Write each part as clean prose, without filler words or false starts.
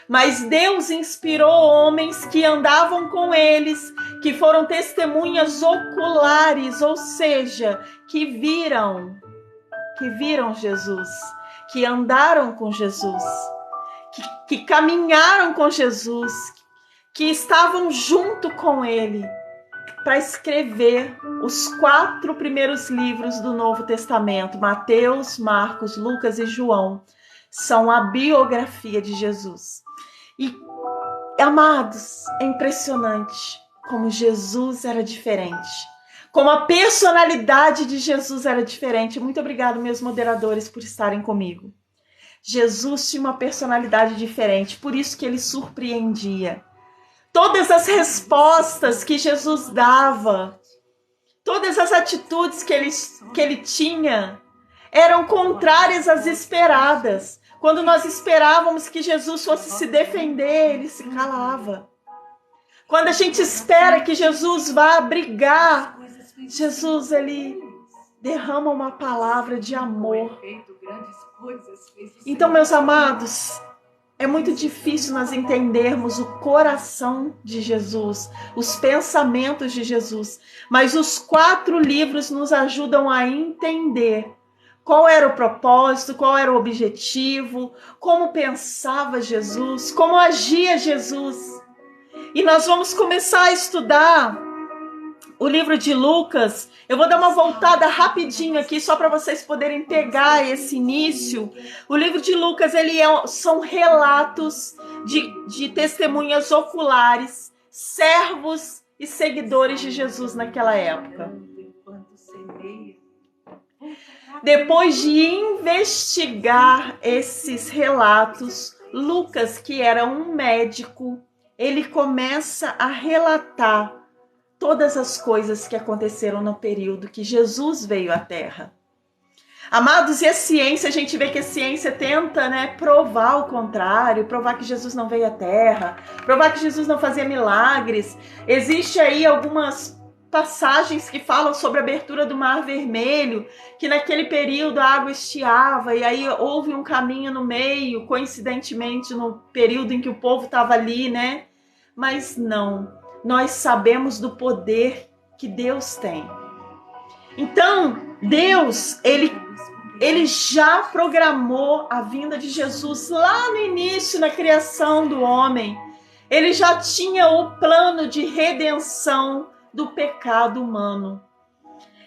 Mas Deus inspirou homens que andavam com eles, que foram testemunhas oculares, ou seja, que viram Jesus, que andaram com Jesus, que caminharam com Jesus, que estavam junto com ele, para escrever os 4 primeiros livros do Novo Testamento, Mateus, Marcos, Lucas e João, são a biografia de Jesus. E, amados, é impressionante como Jesus era diferente, como a personalidade de Jesus era diferente. Muito obrigado, meus moderadores, por estarem comigo. Jesus tinha uma personalidade diferente, por isso que ele surpreendia. Todas as respostas que Jesus dava, todas as atitudes que ele tinha, eram contrárias às esperadas. Quando nós esperávamos que Jesus fosse se defender, ele se calava. Quando a gente espera que Jesus vá brigar, Jesus, ele derrama uma palavra de amor. Então, meus amados, é muito difícil nós entendermos o coração de Jesus, os pensamentos de Jesus, mas os 4 livros nos ajudam a entender qual era o propósito, qual era o objetivo, como pensava Jesus, como agia Jesus. E nós vamos começar a estudar o livro de Lucas. Eu vou dar uma voltada rapidinho aqui, só para vocês poderem pegar esse início. O livro de Lucas, são relatos de testemunhas oculares, servos e seguidores de Jesus naquela época. Depois de investigar esses relatos, Lucas, que era um médico, ele começa a relatar todas as coisas que aconteceram no período que Jesus veio à Terra. Amados, e a ciência, a gente vê que a ciência tenta, provar o contrário, provar que Jesus não veio à Terra, provar que Jesus não fazia milagres. Existe aí algumas passagens que falam sobre a abertura do Mar Vermelho, que naquele período a água estiava e aí houve um caminho no meio, coincidentemente no período em que o povo estava ali, Mas não, nós sabemos do poder que Deus tem. Então, Deus, ele já programou a vinda de Jesus lá no início, na criação do homem. Ele já tinha o plano de redenção do pecado humano.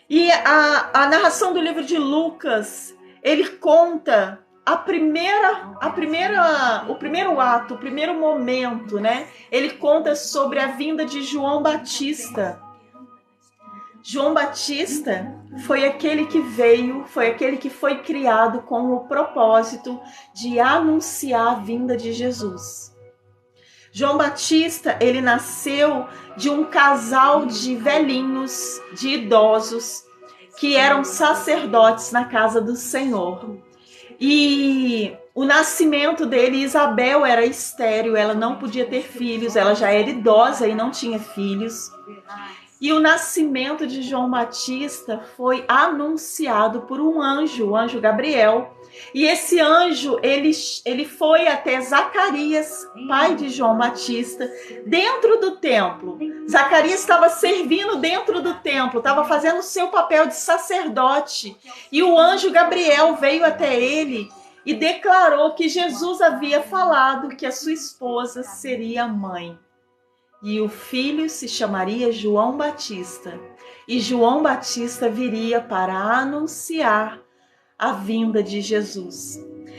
E a narração do livro de Lucas, ele conta o primeiro ato, o primeiro momento, Ele conta sobre a vinda de João Batista. João Batista foi aquele que veio, foi aquele que foi criado com o propósito de anunciar a vinda de Jesus. João Batista, ele nasceu de um casal de velhinhos, de idosos, que eram sacerdotes na casa do Senhor. E o nascimento dele, Isabel era estéril, ela não podia ter filhos, ela já era idosa e não tinha filhos. E o nascimento de João Batista foi anunciado por um anjo, o anjo Gabriel. E esse anjo, ele foi até Zacarias, pai de João Batista, dentro do templo. Zacarias estava servindo dentro do templo, estava fazendo o seu papel de sacerdote. E o anjo Gabriel veio até ele e declarou que Jesus havia falado que a sua esposa seria mãe. E o filho se chamaria João Batista. E João Batista viria para anunciar a vinda de Jesus.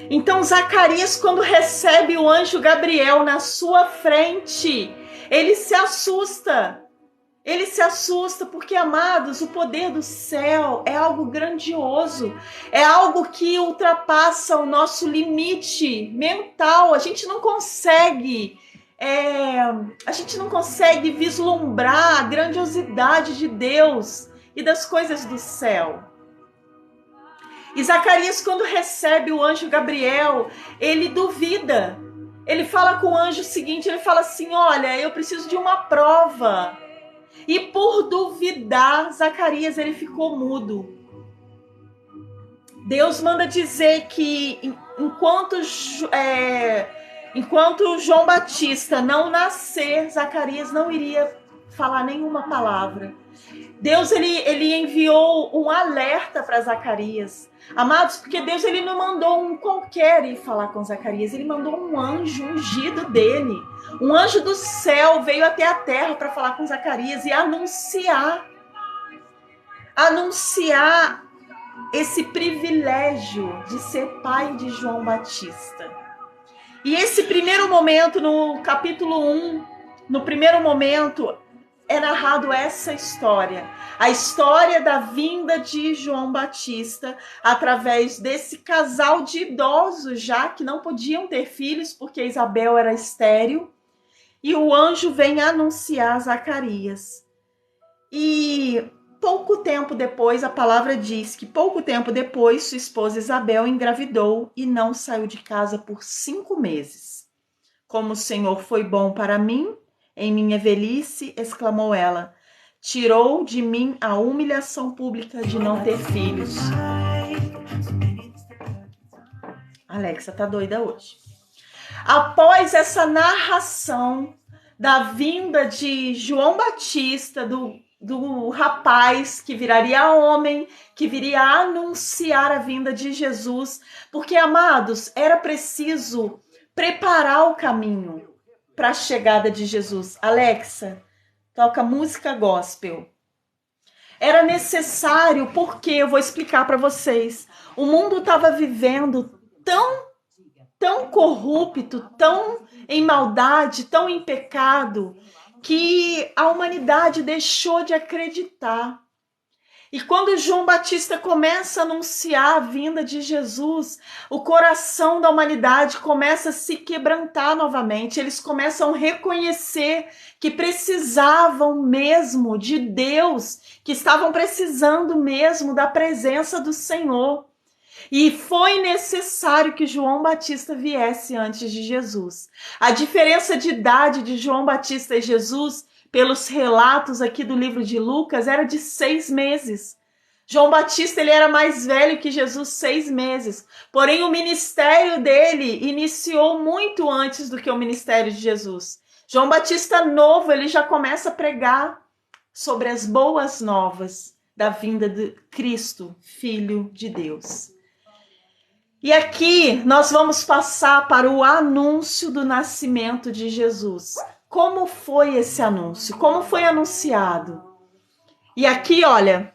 Então Zacarias, quando recebe o anjo Gabriel na sua frente, ele se assusta. Ele se assusta porque, amados, o poder do céu é algo grandioso. É algo que ultrapassa o nosso limite mental. A gente não consegue vislumbrar a grandiosidade de Deus e das coisas do céu. E Zacarias, quando recebe o anjo Gabriel, ele duvida. Ele fala com o anjo o seguinte, ele fala assim, olha, eu preciso de uma prova. E por duvidar, Zacarias, ele ficou mudo. Deus manda dizer que enquanto Enquanto João Batista não nascer, Zacarias não iria falar nenhuma palavra. Deus ele enviou um alerta para Zacarias. Amados, porque Deus ele não mandou um qualquer ir falar com Zacarias, ele mandou um anjo ungido dele. Um anjo do céu veio até a terra para falar com Zacarias e anunciar esse privilégio de ser pai de João Batista. E esse primeiro momento, no capítulo 1, no primeiro momento, é narrado essa história. A história da vinda de João Batista através desse casal de idosos já que não podiam ter filhos porque Isabel era estéril. E o anjo vem anunciar a Zacarias. E pouco tempo depois, a palavra diz que pouco tempo depois, sua esposa Isabel engravidou e não saiu de casa por 5 meses. Como o Senhor foi bom para mim, em minha velhice, exclamou ela, tirou de mim a humilhação pública de não ter filhos. Alexa tá doida hoje. Após essa narração da vinda de João Batista, do rapaz que viraria homem, que viria anunciar a vinda de Jesus, porque, amados, era preciso preparar o caminho para a chegada de Jesus. Alexa, toca música gospel. Era necessário, porque eu vou explicar para vocês. O mundo estava vivendo tão corrupto, tão em maldade, tão em pecado, que a humanidade deixou de acreditar. E quando João Batista começa a anunciar a vinda de Jesus, o coração da humanidade começa a se quebrantar novamente. Eles começam a reconhecer que precisavam mesmo de Deus, que estavam precisando mesmo da presença do Senhor. E foi necessário que João Batista viesse antes de Jesus. A diferença de idade de João Batista e Jesus, pelos relatos aqui do livro de Lucas, era de 6 meses. João Batista ele era mais velho que Jesus 6 meses. Porém, o ministério dele iniciou muito antes do que o ministério de Jesus. João Batista novo, ele já começa a pregar sobre as boas novas da vinda de Cristo, Filho de Deus. E aqui nós vamos passar para o anúncio do nascimento de Jesus. Como foi esse anúncio? Como foi anunciado? E aqui, olha,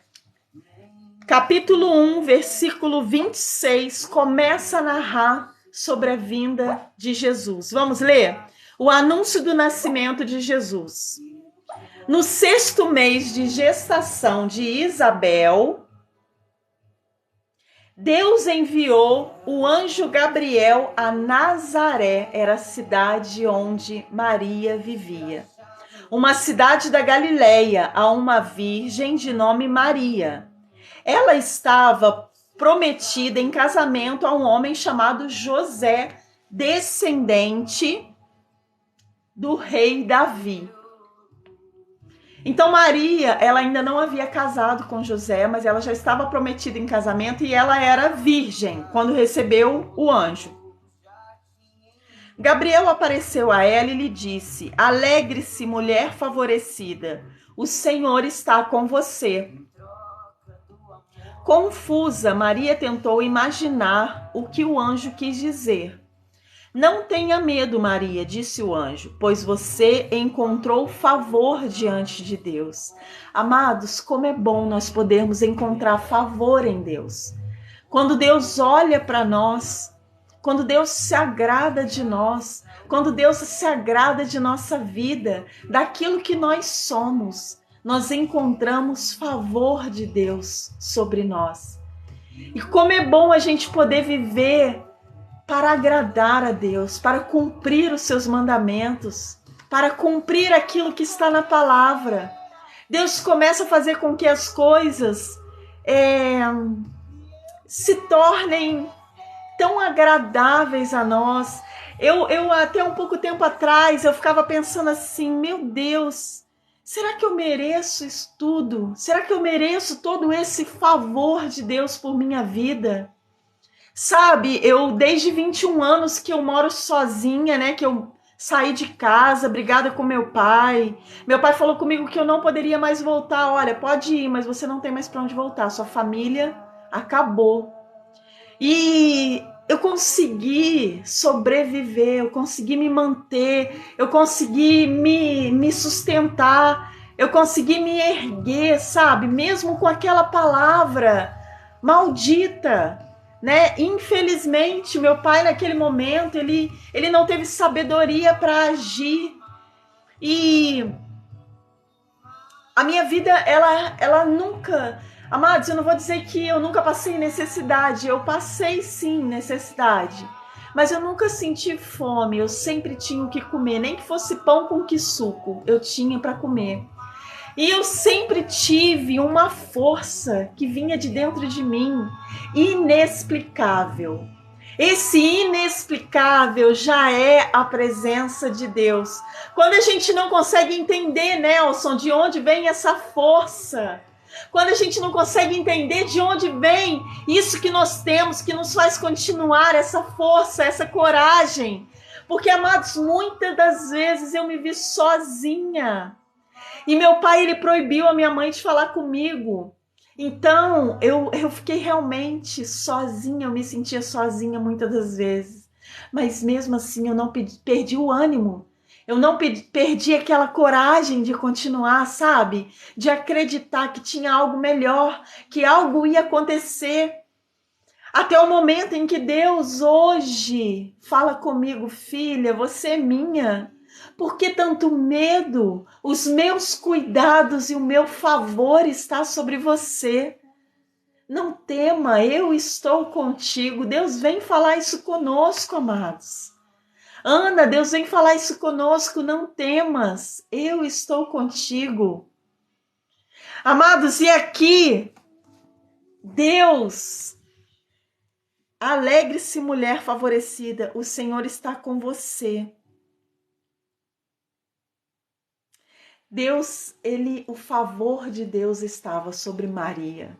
capítulo 1, versículo 26, começa a narrar sobre a vinda de Jesus. Vamos ler? O anúncio do nascimento de Jesus. No 6º mês de gestação de Isabel, Deus enviou o anjo Gabriel a Nazaré, era a cidade onde Maria vivia. Uma cidade da Galileia, a uma virgem de nome Maria. Ela estava prometida em casamento a um homem chamado José, descendente do rei Davi. Então Maria, ela ainda não havia casado com José, mas ela já estava prometida em casamento e ela era virgem quando recebeu o anjo. Gabriel apareceu a ela e lhe disse: alegre-se, mulher favorecida, o Senhor está com você. Confusa, Maria tentou imaginar o que o anjo quis dizer. Não tenha medo, Maria, disse o anjo, pois você encontrou favor diante de Deus. Amados, como é bom nós podermos encontrar favor em Deus. Quando Deus olha para nós, quando Deus se agrada de nós, quando Deus se agrada de nossa vida, daquilo que nós somos, nós encontramos favor de Deus sobre nós. E como é bom a gente poder viver para agradar a Deus, para cumprir os seus mandamentos, para cumprir aquilo que está na palavra. Deus começa a fazer com que as coisas se tornem tão agradáveis a nós. Eu até um pouco tempo atrás, eu ficava pensando assim, meu Deus, será que eu mereço isso tudo? Será que eu mereço todo esse favor de Deus por minha vida? Sabe, eu desde 21 anos que eu moro sozinha, né? Que eu saí de casa, brigada com meu pai. Meu pai falou comigo que eu não poderia mais voltar. Olha, pode ir, mas você não tem mais para onde voltar. Sua família acabou. E eu consegui sobreviver, eu consegui me manter, eu consegui me sustentar, eu consegui me erguer, sabe? Mesmo com aquela palavra maldita, né? Infelizmente, meu pai naquele momento, ele não teve sabedoria para agir. E a minha vida, ela nunca... Amados, eu não vou dizer que eu nunca passei necessidade. Eu passei, sim, necessidade. Mas eu nunca senti fome. Eu sempre tinha o que comer. Nem que fosse pão com que suco, eu tinha para comer. E eu sempre tive uma força que vinha de dentro de mim, inexplicável. Esse inexplicável já é a presença de Deus. Quando a gente não consegue entender, Nelson, de onde vem essa força, quando a gente não consegue entender de onde vem isso que nós temos, que nos faz continuar, essa força, essa coragem. Porque, amados, muitas das vezes eu me vi sozinha. E meu pai, ele proibiu a minha mãe de falar comigo. Então, eu fiquei realmente sozinha, eu me sentia sozinha muitas das vezes. Mas mesmo assim, eu não perdi o ânimo. Eu não perdi aquela coragem de continuar, sabe? De acreditar que tinha algo melhor, que algo ia acontecer. Até o momento em que Deus hoje fala comigo, filha, você é minha. Por que tanto medo? Os meus cuidados e o meu favor está sobre você. Não tema, eu estou contigo. Deus vem falar isso conosco, amados. Ana, Deus vem falar isso conosco. Não temas, eu estou contigo. Amados, e aqui, Deus, alegre-se, mulher favorecida, o Senhor está com você. Deus, o favor de Deus estava sobre Maria.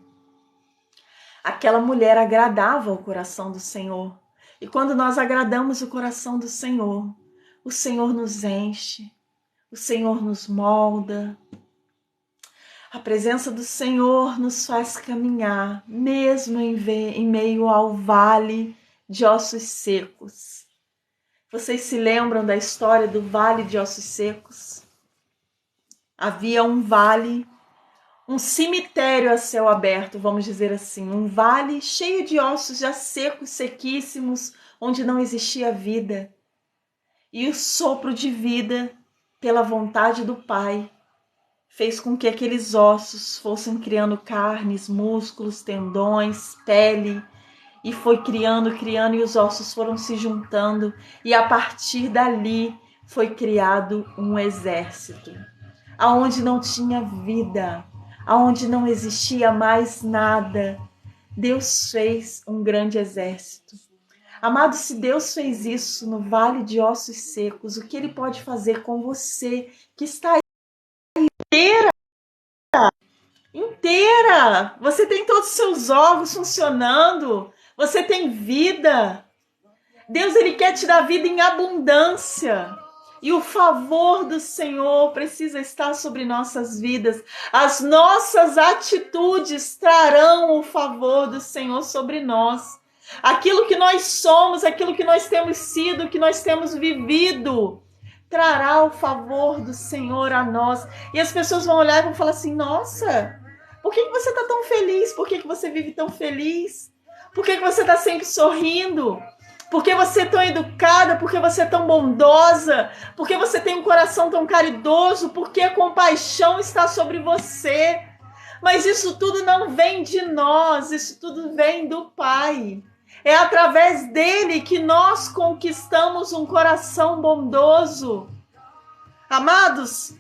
Aquela mulher agradava o coração do Senhor. E quando nós agradamos o coração do Senhor, o Senhor nos enche, o Senhor nos molda. A presença do Senhor nos faz caminhar, mesmo em meio ao vale de ossos secos. Vocês se lembram da história do vale de ossos secos? Havia um vale, um cemitério a céu aberto, vamos dizer assim, um vale cheio de ossos já secos, sequíssimos, onde não existia vida. E o sopro de vida, pela vontade do Pai, fez com que aqueles ossos fossem criando carnes, músculos, tendões, pele, e foi criando, e os ossos foram se juntando, e a partir dali foi criado um exército. Aonde não tinha vida, aonde não existia mais nada, Deus fez um grande exército. Amado, se Deus fez isso no vale de ossos secos, o que Ele pode fazer com você que está aí inteira? Você tem todos os seus órgãos funcionando, você tem vida. Deus, Ele quer te dar vida em abundância. E o favor do Senhor precisa estar sobre nossas vidas. As nossas atitudes trarão o favor do Senhor sobre nós. Aquilo que nós somos, aquilo que nós temos sido, que nós temos vivido, trará o favor do Senhor a nós. E as pessoas vão olhar e vão falar assim, nossa, por que você está tão feliz? Por que você vive tão feliz? Por que você está sempre sorrindo? Por que você é tão educada? Por que você é tão bondosa? Por que você tem um coração tão caridoso? Por que a compaixão está sobre você? Mas isso tudo não vem de nós, isso tudo vem do Pai. É através dele que nós conquistamos um coração bondoso. Amados,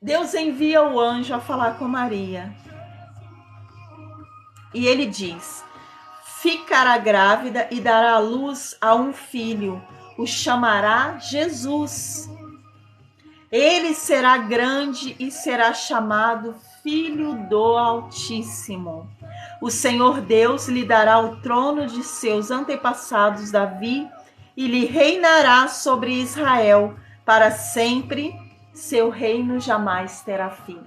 Deus envia o anjo a falar com Maria. E ele diz: ficará grávida e dará à luz a um filho, o chamará Jesus. Ele será grande e será chamado Filho do Altíssimo. O Senhor Deus lhe dará o trono de seus antepassados Davi e lhe reinará sobre Israel para sempre. Seu reino jamais terá fim.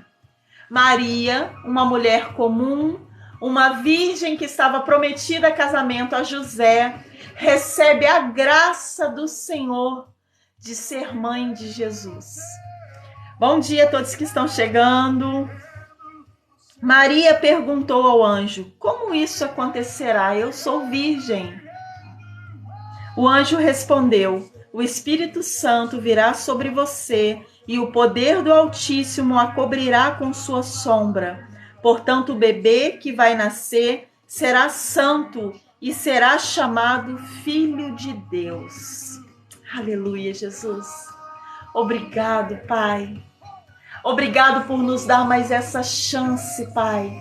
Maria, uma mulher comum, uma virgem que estava prometida a casamento a José, recebe a graça do Senhor de ser mãe de Jesus. Bom dia a todos que estão chegando. Maria perguntou ao anjo: como isso acontecerá? Eu sou virgem. O anjo respondeu: o Espírito Santo virá sobre você e o poder do Altíssimo a cobrirá com sua sombra. Portanto, o bebê que vai nascer será santo e será chamado Filho de Deus. Aleluia, Jesus. Obrigado, Pai. Obrigado por nos dar mais essa chance, Pai.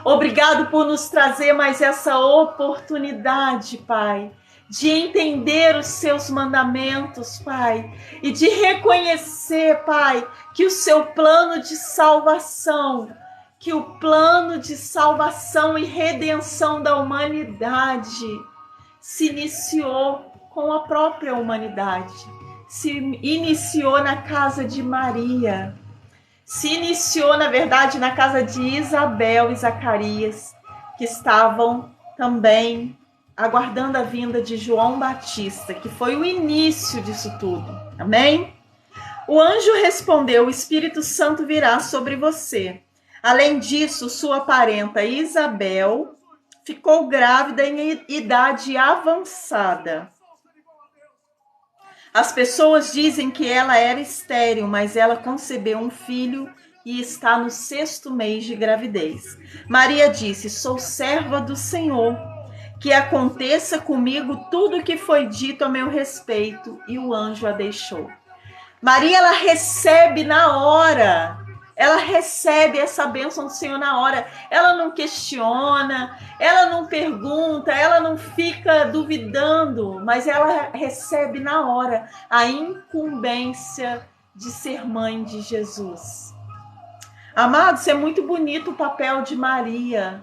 Obrigado por nos trazer mais essa oportunidade, Pai, de entender os seus mandamentos, Pai, e de reconhecer, Pai, que o seu plano de salvação, que o plano de salvação e redenção da humanidade se iniciou com a própria humanidade, se iniciou na casa de Maria, se iniciou, na verdade, na casa de Isabel e Zacarias, que estavam também aguardando a vinda de João Batista, que foi o início disso tudo. Amém? O anjo respondeu: o Espírito Santo virá sobre você. Além disso, sua parenta Isabel ficou grávida em idade avançada. As pessoas dizem que ela era estéril, mas ela concebeu um filho e está no 6º mês de gravidez. Maria disse: sou serva do Senhor, que aconteça comigo tudo o que foi dito a meu respeito. E o anjo a deixou. Maria, ela recebe na hora. Ela recebe essa bênção do Senhor na hora. Ela não questiona, ela não pergunta, ela não fica duvidando, mas ela recebe na hora a incumbência de ser mãe de Jesus. Amados, é muito bonito o papel de Maria.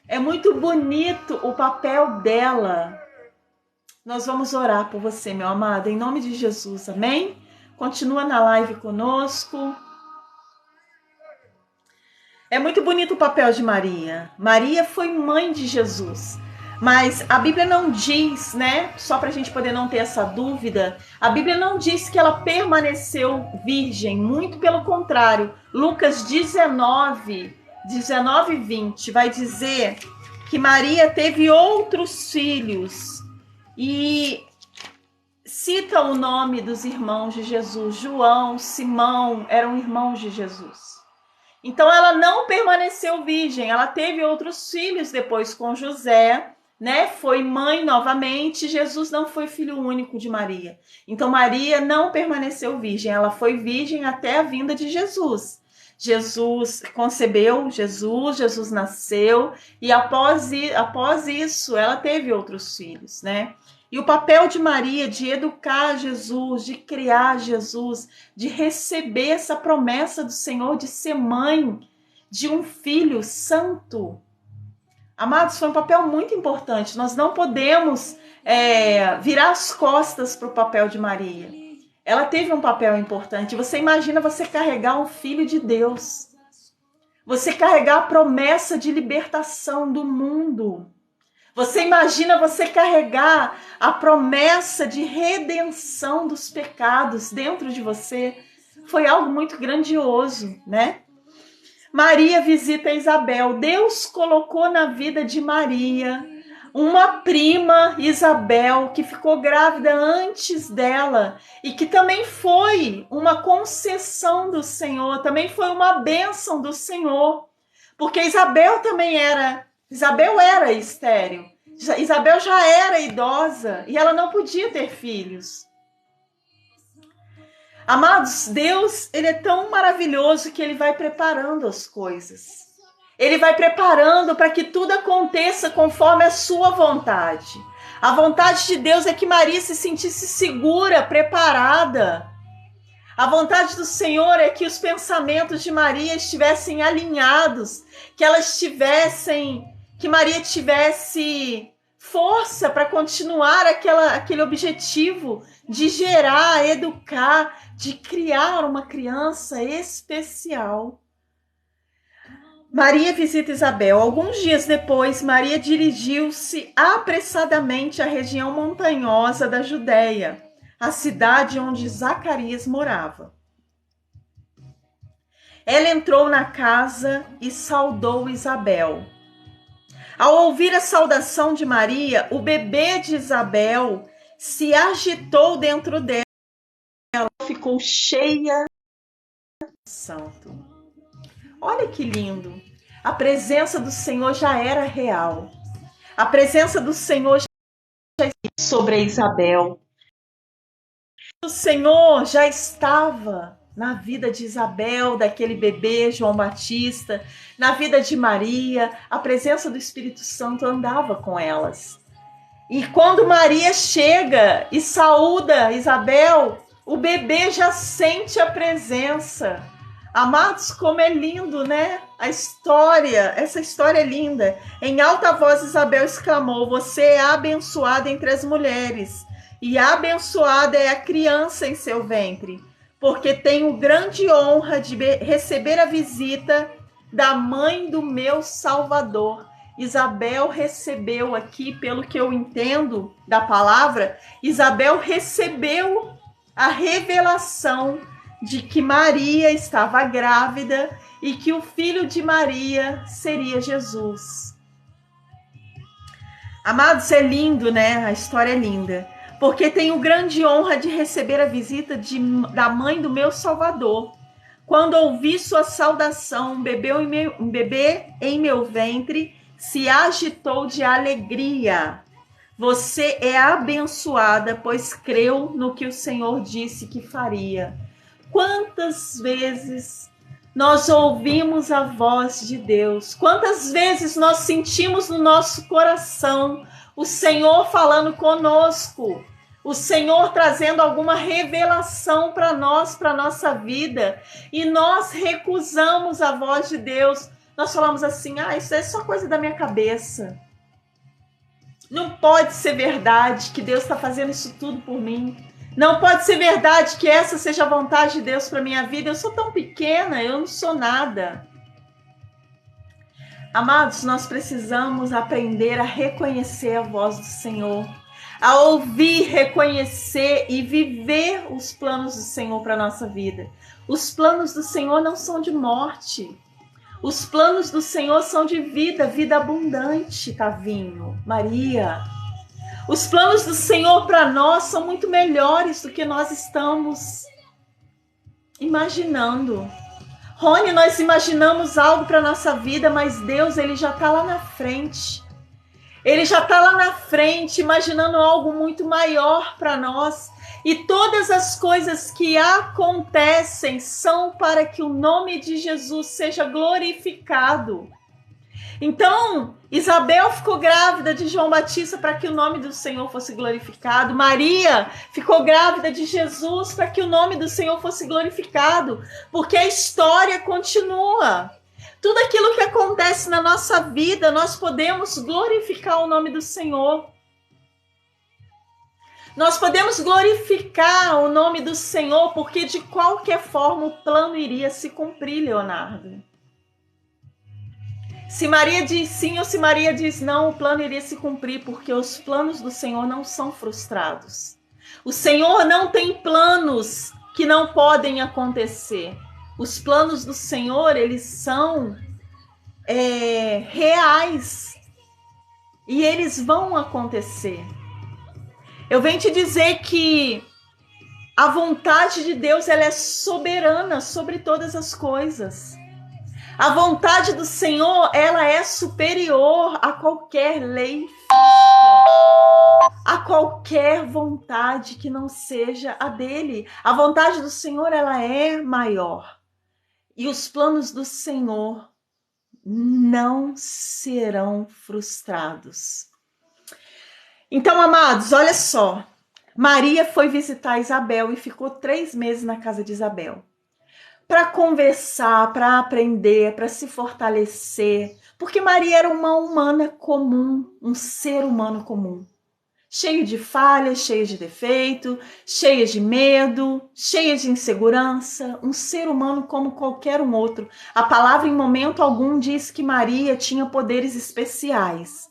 É muito bonito o papel dela. Nós vamos orar por você, meu amado, em nome de Jesus, amém? Continua na live conosco. É muito bonito o papel de Maria. Maria foi mãe de Jesus. Mas a Bíblia não diz, né? Só para a gente poder não ter essa dúvida, a Bíblia não diz que ela permaneceu virgem. Muito pelo contrário. Lucas 19, 20 vai dizer que Maria teve outros filhos. E cita o nome dos irmãos de Jesus. João, Simão eram irmãos de Jesus. Então ela não permaneceu virgem, ela teve outros filhos depois com José, né? Foi mãe novamente. Jesus não foi filho único de Maria. Então Maria não permaneceu virgem, ela foi virgem até a vinda de Jesus. Jesus concebeu Jesus nasceu e após isso ela teve outros filhos, né? E o papel de Maria de educar Jesus, de criar Jesus, de receber essa promessa do Senhor de ser mãe de um filho santo. Amados, foi um papel muito importante. Nós não podemos virar as costas para o papel de Maria. Ela teve um papel importante. Você imagina você carregar um filho de Deus. Você carregar a promessa de libertação do mundo. Você imagina você carregar a promessa de redenção dos pecados dentro de você. Foi algo muito grandioso, né? Maria visita Isabel. Deus colocou na vida de Maria uma prima, Isabel, que ficou grávida antes dela e que também foi uma concessão do Senhor, também foi uma bênção do Senhor, porque Isabel era estéril. Isabel já era idosa e ela não podia ter filhos. Amados, Deus, ele é tão maravilhoso que ele vai preparando as coisas. Ele vai preparando para que tudo aconteça conforme a sua vontade. A vontade de Deus é que Maria se sentisse segura, preparada. A vontade do Senhor é que os pensamentos de Maria estivessem alinhados, que ela estivesse que Maria tivesse força para continuar aquele objetivo de gerar, educar, de criar uma criança especial. Maria visita Isabel. Alguns dias depois, Maria dirigiu-se apressadamente à região montanhosa da Judéia, a cidade onde Zacarias morava. Ela entrou na casa e saudou Isabel. Ao ouvir a saudação de Maria, o bebê de Isabel se agitou dentro dela. Ela ficou cheia do Santo. Olha que lindo. A presença do Senhor já era real. A presença do Senhor já estava sobre Isabel. O Senhor já estava na vida de Isabel, daquele bebê João Batista, na vida de Maria. A presença do Espírito Santo andava com elas. E quando Maria chega e saúda Isabel, o bebê já sente a presença. Amados, como é lindo, né? Essa história é linda. Em alta voz, Isabel exclamou: você é abençoada entre as mulheres, e abençoada é a criança em seu ventre, porque tenho grande honra de receber a visita da mãe do meu Salvador. Isabel recebeu aqui, pelo que eu entendo da palavra, Isabel recebeu a revelação de que Maria estava grávida e que o filho de Maria seria Jesus. Amados, é lindo, né? A história é linda. Porque tenho grande honra de receber a visita da mãe do meu Salvador. Quando ouvi sua saudação, um bebê em meu ventre se agitou de alegria. Você é abençoada, pois creu no que o Senhor disse que faria. Quantas vezes nós ouvimos a voz de Deus? Quantas vezes nós sentimos no nosso coração o Senhor falando conosco? O Senhor trazendo alguma revelação para nós, para a nossa vida, e nós recusamos a voz de Deus. Nós falamos assim: isso é só coisa da minha cabeça. Não pode ser verdade que Deus está fazendo isso tudo por mim. Não pode ser verdade que essa seja a vontade de Deus para minha vida. Eu sou tão pequena, eu não sou nada. Amados, nós precisamos aprender a reconhecer a voz do Senhor, a ouvir, reconhecer e viver os planos do Senhor para a nossa vida. Os planos do Senhor não são de morte. Os planos do Senhor são de vida, vida abundante, Tavinho, Maria. Os planos do Senhor para nós são muito melhores do que nós estamos imaginando. Rony, nós imaginamos algo para a nossa vida, mas Deus, Ele já está lá na frente. Ele já está lá na frente, imaginando algo muito maior para nós. E todas as coisas que acontecem são para que o nome de Jesus seja glorificado. Então, Isabel ficou grávida de João Batista para que o nome do Senhor fosse glorificado. Maria ficou grávida de Jesus para que o nome do Senhor fosse glorificado. Porque a história continua. Tudo aquilo que acontece na nossa vida, nós podemos glorificar o nome do Senhor. Nós podemos glorificar o nome do Senhor, porque de qualquer forma o plano iria se cumprir, Leonardo. Se Maria diz sim ou se Maria diz não, o plano iria se cumprir, porque os planos do Senhor não são frustrados. O Senhor não tem planos que não podem acontecer. Os planos do Senhor, eles são reais e eles vão acontecer. Eu venho te dizer que a vontade de Deus, ela é soberana sobre todas as coisas. A vontade do Senhor, ela é superior a qualquer lei física, a qualquer vontade que não seja a dele. A vontade do Senhor, ela é maior. E os planos do Senhor não serão frustrados. Então, amados, olha só. Maria foi visitar Isabel e ficou 3 meses na casa de Isabel. para conversar, para aprender, para se fortalecer, porque Maria era uma humana comum, um ser humano comum, cheio de falhas, cheio de defeito, cheia de medo, cheia de insegurança, um ser humano como qualquer um outro. A palavra em momento algum diz que Maria tinha poderes especiais.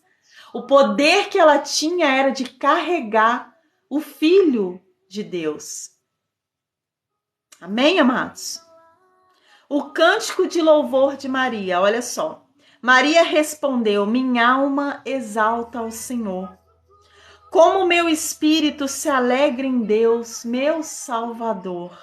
O poder que ela tinha era de carregar o Filho de Deus. Amém, amados? O cântico de louvor de Maria, olha só. Maria respondeu: minha alma exalta ao Senhor. Como meu espírito se alegra em Deus, meu Salvador.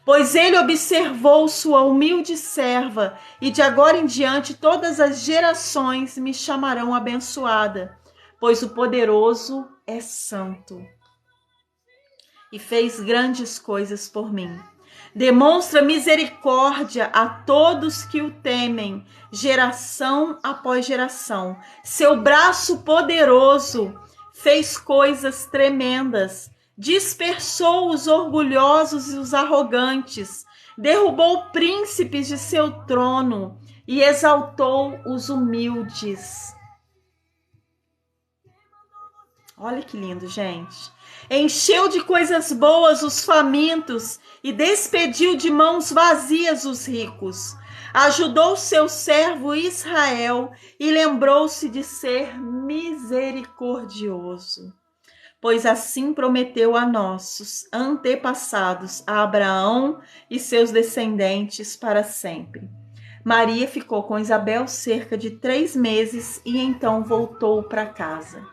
Pois ele observou sua humilde serva, e de agora em diante todas as gerações me chamarão abençoada, pois o poderoso é santo e fez grandes coisas por mim. Demonstra misericórdia a todos que o temem, geração após geração. Seu braço poderoso fez coisas tremendas, dispersou os orgulhosos e os arrogantes, derrubou príncipes de seu trono e exaltou os humildes. Olha que lindo, gente. Encheu de coisas boas os famintos e despediu de mãos vazias os ricos. Ajudou seu servo Israel e lembrou-se de ser misericordioso. Pois assim prometeu a nossos antepassados, a Abraão e seus descendentes para sempre. Maria ficou com Isabel cerca de 3 meses e então voltou para casa.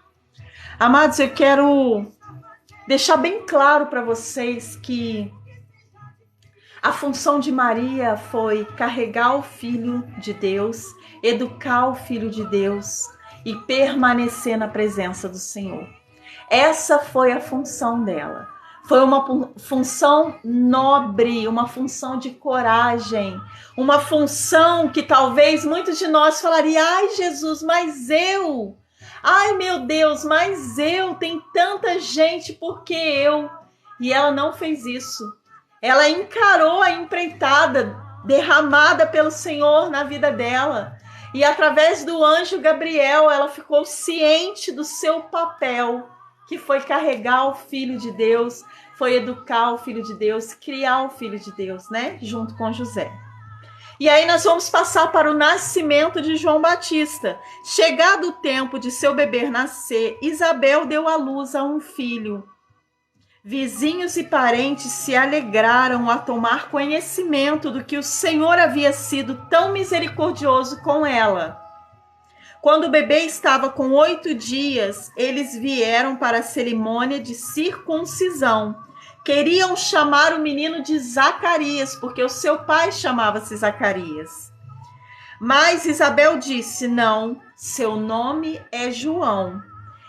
Amados, eu quero deixar bem claro para vocês que a função de Maria foi carregar o Filho de Deus, educar o Filho de Deus e permanecer na presença do Senhor. Essa foi a função dela. Foi uma função nobre, uma função de coragem, uma função que talvez muitos de nós falariam: ai, Jesus, mas eu... ai, meu Deus, mas eu, tem tanta gente, por que eu? E ela não fez isso. Ela encarou a empreitada derramada pelo Senhor na vida dela. E através do anjo Gabriel, ela ficou ciente do seu papel, que foi carregar o Filho de Deus, foi educar o Filho de Deus, criar o Filho de Deus, né? Junto com José. E aí nós vamos passar para o nascimento de João Batista. Chegado o tempo de seu bebê nascer, Isabel deu à luz a um filho. Vizinhos e parentes se alegraram a tomar conhecimento do que o Senhor havia sido tão misericordioso com ela. Quando o bebê estava com 8 dias, eles vieram para a cerimônia de circuncisão. Queriam chamar o menino de Zacarias, porque o seu pai chamava-se Zacarias. Mas Isabel disse: não, seu nome é João.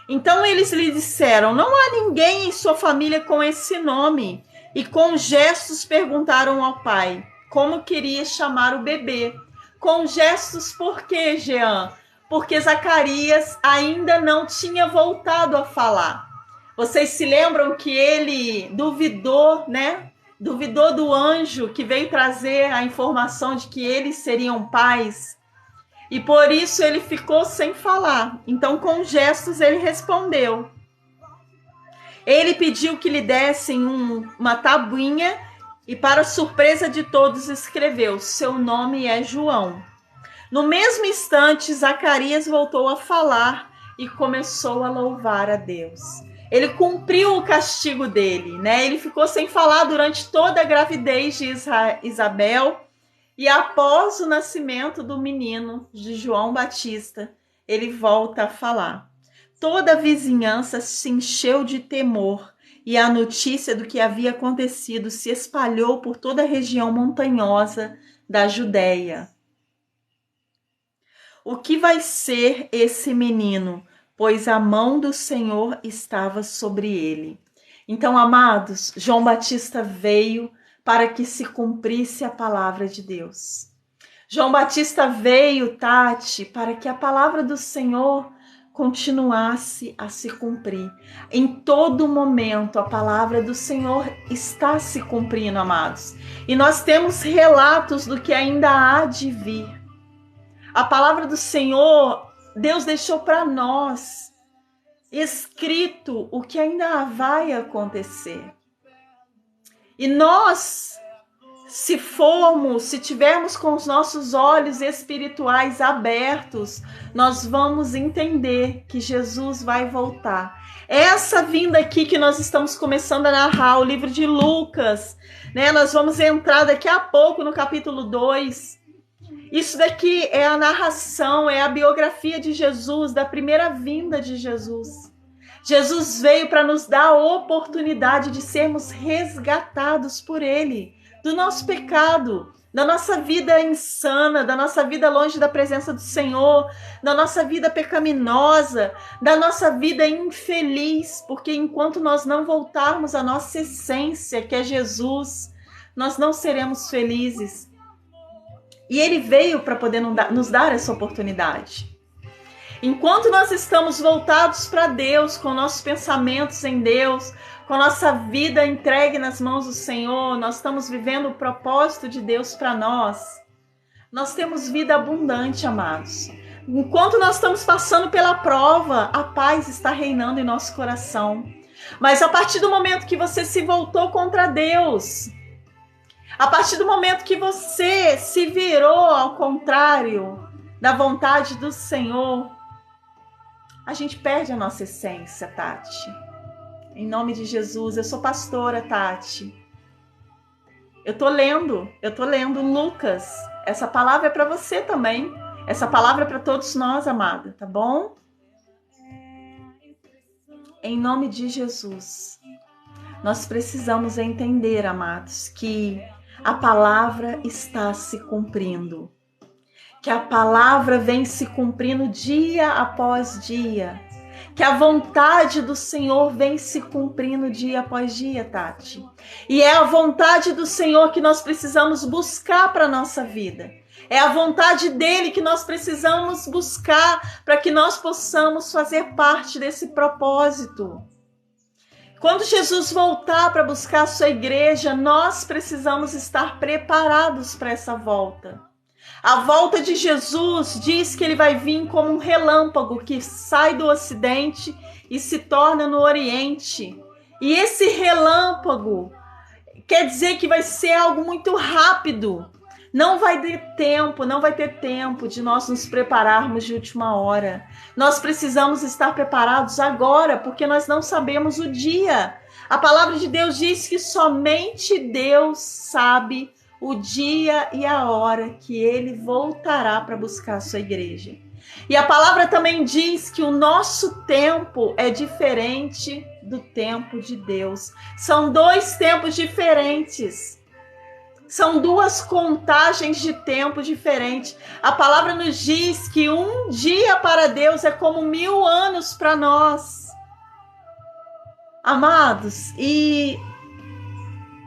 Então eles lhe disseram: não há ninguém em sua família com esse nome. E com gestos perguntaram ao pai como queria chamar o bebê. Com gestos por quê, Jean? Porque Zacarias ainda não tinha voltado a falar. Vocês se lembram que ele duvidou, né? Duvidou do anjo que veio trazer a informação de que eles seriam pais. E por isso ele ficou sem falar. Então, com gestos, ele respondeu. Ele pediu que lhe dessem uma tabuinha e, para surpresa de todos, escreveu: seu nome é João. No mesmo instante, Zacarias voltou a falar e começou a louvar a Deus. Ele cumpriu o castigo dele, né? Ele ficou sem falar durante toda a gravidez de Isabel. E após o nascimento do menino, de João Batista, ele volta a falar. Toda a vizinhança se encheu de temor e a notícia do que havia acontecido se espalhou por toda a região montanhosa da Judéia. O que vai ser esse menino? Pois a mão do Senhor estava sobre ele. Então, amados, João Batista veio para que se cumprisse a palavra de Deus. João Batista veio, Tati, para que a palavra do Senhor continuasse a se cumprir. Em todo momento, a palavra do Senhor está se cumprindo, amados. E nós temos relatos do que ainda há de vir. A palavra do Senhor, Deus deixou para nós escrito o que ainda vai acontecer. E nós, se tivermos com os nossos olhos espirituais abertos, nós vamos entender que Jesus vai voltar. Essa vinda aqui que nós estamos começando a narrar, o livro de Lucas, né? Nós vamos entrar daqui a pouco no capítulo 2. Isso daqui é a narração, é a biografia de Jesus, da primeira vinda de Jesus. Jesus veio para nos dar a oportunidade de sermos resgatados por Ele, do nosso pecado, da nossa vida insana, da nossa vida longe da presença do Senhor, da nossa vida pecaminosa, da nossa vida infeliz, porque enquanto nós não voltarmos à nossa essência, que é Jesus, nós não seremos felizes. E Ele veio para poder nos dar essa oportunidade. Enquanto nós estamos voltados para Deus, com nossos pensamentos em Deus, com nossa vida entregue nas mãos do Senhor, nós estamos vivendo o propósito de Deus para nós. Nós temos vida abundante, amados. Enquanto nós estamos passando pela prova, a paz está reinando em nosso coração. Mas a partir do momento que você se voltou contra Deus, a partir do momento que você se virou ao contrário da vontade do Senhor, a gente perde a nossa essência, Tati. Em nome de Jesus, eu sou pastora, Tati. Eu tô lendo Lucas. Essa palavra é para você também. Essa palavra é para todos nós, amada, tá bom? Em nome de Jesus. Nós precisamos entender, amados, que a palavra está se cumprindo. Que a palavra vem se cumprindo dia após dia. Que a vontade do Senhor vem se cumprindo dia após dia, Tati. E é a vontade do Senhor que nós precisamos buscar para a nossa vida. É a vontade dele que nós precisamos buscar para que nós possamos fazer parte desse propósito. Quando Jesus voltar para buscar a sua igreja, nós precisamos estar preparados para essa volta. A volta de Jesus diz que ele vai vir como um relâmpago que sai do ocidente e se torna no oriente. E esse relâmpago quer dizer que vai ser algo muito rápido. Não vai ter tempo de nós nos prepararmos de última hora. Nós precisamos estar preparados agora, porque nós não sabemos o dia. A palavra de Deus diz que somente Deus sabe o dia e a hora que ele voltará para buscar a sua igreja. E a palavra também diz que o nosso tempo é diferente do tempo de Deus. São dois tempos diferentes. São duas contagens de tempo diferentes. A palavra nos diz que um dia para Deus é como 1000 anos para nós. Amados, e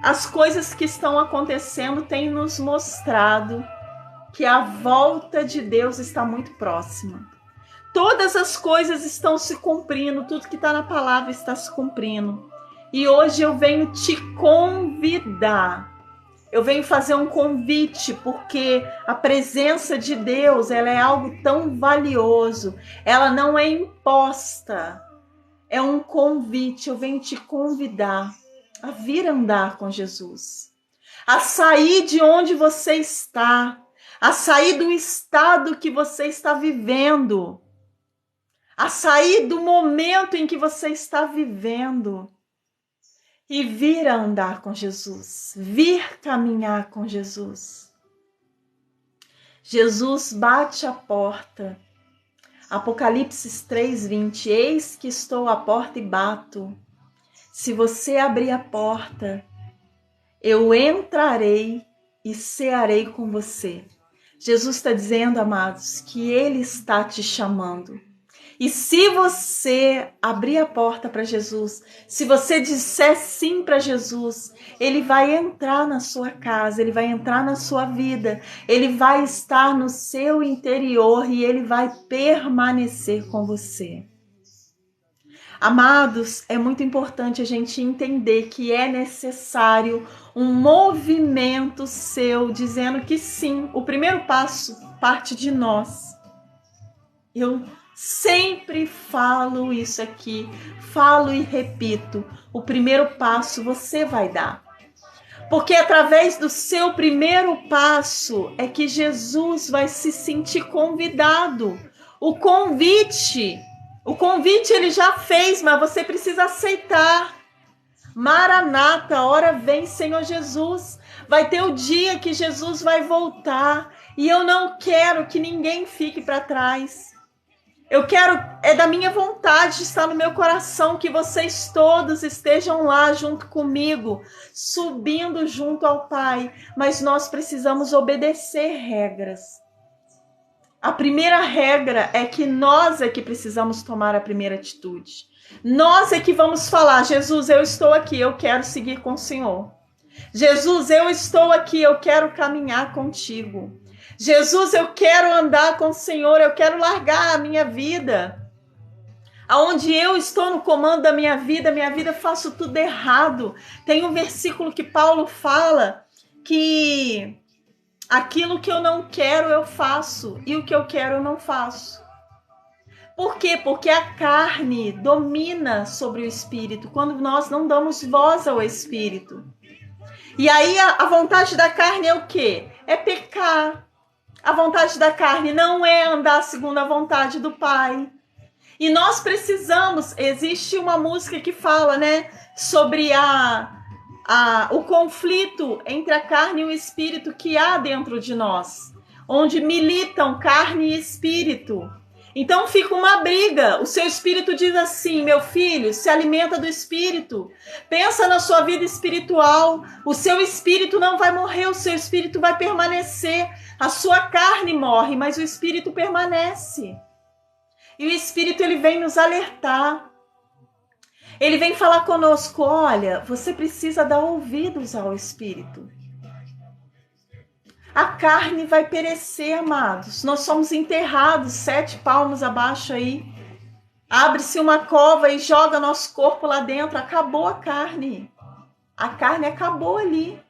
as coisas que estão acontecendo têm nos mostrado que a volta de Deus está muito próxima. Todas as coisas estão se cumprindo, tudo que está na palavra está se cumprindo. E hoje eu venho te convidar. Eu venho fazer um convite, porque a presença de Deus, ela é algo tão valioso. Ela não é imposta. É um convite. Eu venho te convidar a vir andar com Jesus, a sair de onde você está, a sair do estado que você está vivendo, a sair do momento em que você está vivendo e vir a andar com Jesus, vir caminhar com Jesus. Jesus bate a porta. Apocalipse 3:20, eis que estou à porta e bato. Se você abrir a porta, eu entrarei e cearei com você. Jesus está dizendo, amados, que Ele está te chamando. E se você abrir a porta para Jesus, se você disser sim para Jesus, Ele vai entrar na sua casa, Ele vai entrar na sua vida, Ele vai estar no seu interior e Ele vai permanecer com você. Amados, é muito importante a gente entender que é necessário um movimento seu dizendo que sim, o primeiro passo parte de nós. Eu sempre falo isso aqui, falo e repito, o primeiro passo você vai dar. Porque através do seu primeiro passo é que Jesus vai se sentir convidado. O convite ele já fez, mas você precisa aceitar. Maranata, hora vem, Senhor Jesus. Vai ter o dia que Jesus vai voltar e eu não quero que ninguém fique para trás. Eu quero, é da minha vontade, está no meu coração que vocês todos estejam lá junto comigo, subindo junto ao Pai, mas nós precisamos obedecer regras. A primeira regra é que nós é que precisamos tomar a primeira atitude. Nós é que vamos falar, Jesus, eu estou aqui, eu quero seguir com o Senhor. Jesus, eu estou aqui, eu quero caminhar contigo. Jesus, eu quero andar com o Senhor, eu quero largar a minha vida. Aonde eu estou no comando da minha vida faço tudo errado. Tem um versículo que Paulo fala que aquilo que eu não quero eu faço e o que eu quero eu não faço. Por quê? Porque a carne domina sobre o espírito quando nós não damos voz ao espírito. E aí a vontade da carne é o quê? É pecar. A vontade da carne não é andar segundo a vontade do Pai. E nós precisamos, existe uma música que fala, né, sobre o conflito entre a carne e o espírito que há dentro de nós, onde militam carne e espírito. Então fica uma briga. O seu espírito diz assim: meu filho, se alimenta do espírito. Pensa na sua vida espiritual. O seu espírito não vai morrer, o seu espírito vai permanecer. A sua carne morre, mas o espírito permanece. E o espírito ele vem nos alertar. Ele vem falar conosco: olha, você precisa dar ouvidos ao espírito. A carne vai perecer, amados. Nós somos enterrados 7 palmos abaixo aí. Abre-se uma cova e joga nosso corpo lá dentro. Acabou a carne. A carne acabou ali.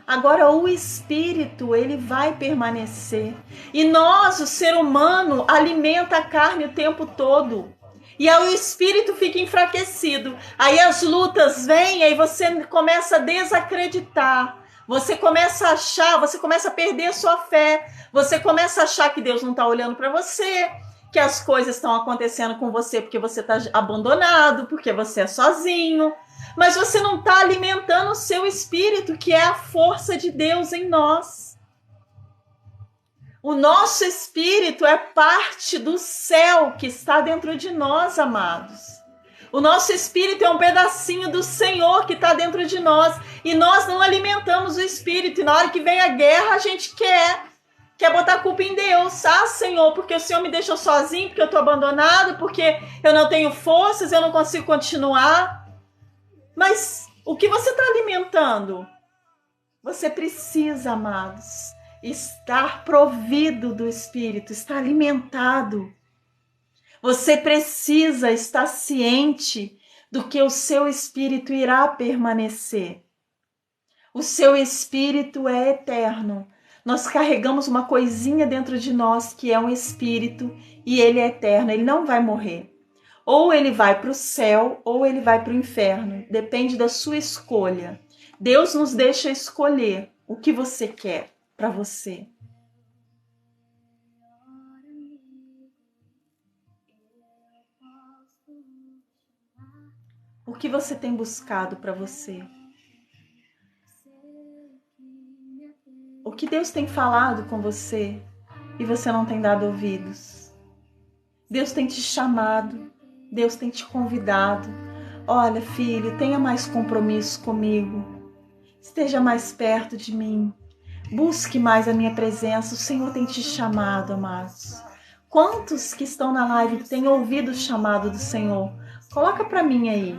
Agora o espírito, ele vai permanecer. E nós, o ser humano, alimenta a carne o tempo todo. E aí o espírito fica enfraquecido. Aí as lutas vêm, aí você começa a desacreditar. Você começa a achar, você começa a perder a sua fé. Você começa a achar que Deus não está olhando para você, que as coisas estão acontecendo com você porque você está abandonado, porque você é sozinho. Mas você não está alimentando o seu espírito, que é a força de Deus em nós. O nosso espírito é parte do céu que está dentro de nós, amados. O nosso espírito é um pedacinho do Senhor que está dentro de nós. E nós não alimentamos o espírito. E na hora que vem a guerra, a gente quer botar a culpa em Deus. Ah, Senhor, porque o Senhor me deixou sozinho, porque eu estou abandonado, porque eu não tenho forças, eu não consigo continuar. Mas o que você está alimentando? Você precisa, amados, estar provido do Espírito, estar alimentado. Você precisa estar ciente do que o seu Espírito irá permanecer. O seu Espírito é eterno. Nós carregamos uma coisinha dentro de nós que é um Espírito e ele é eterno, ele não vai morrer. Ou ele vai para o céu, ou ele vai para o inferno. Depende da sua escolha. Deus nos deixa escolher o que você quer para você. O que você tem buscado para você? O que Deus tem falado com você e você não tem dado ouvidos? Deus tem te chamado. Deus tem te convidado. Olha, filho, tenha mais compromisso comigo. Esteja mais perto de mim. Busque mais a minha presença. O Senhor tem te chamado, amados. Quantos que estão na live que têm ouvido o chamado do Senhor? Coloca para mim aí.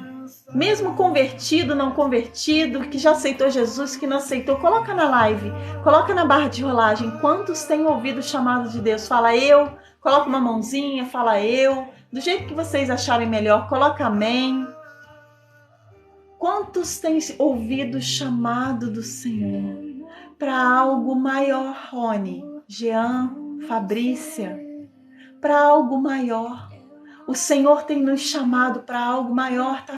Mesmo convertido, não convertido, que já aceitou Jesus, que não aceitou, coloca na live, coloca na barra de rolagem. Quantos têm ouvido o chamado de Deus? Fala eu, coloca uma mãozinha, fala eu. Do jeito que vocês acharem melhor, coloca amém. Quantos têm ouvido o chamado do Senhor para algo maior, Rony, Jean, Fabrícia? Para algo maior. O Senhor tem nos chamado para algo maior, tá?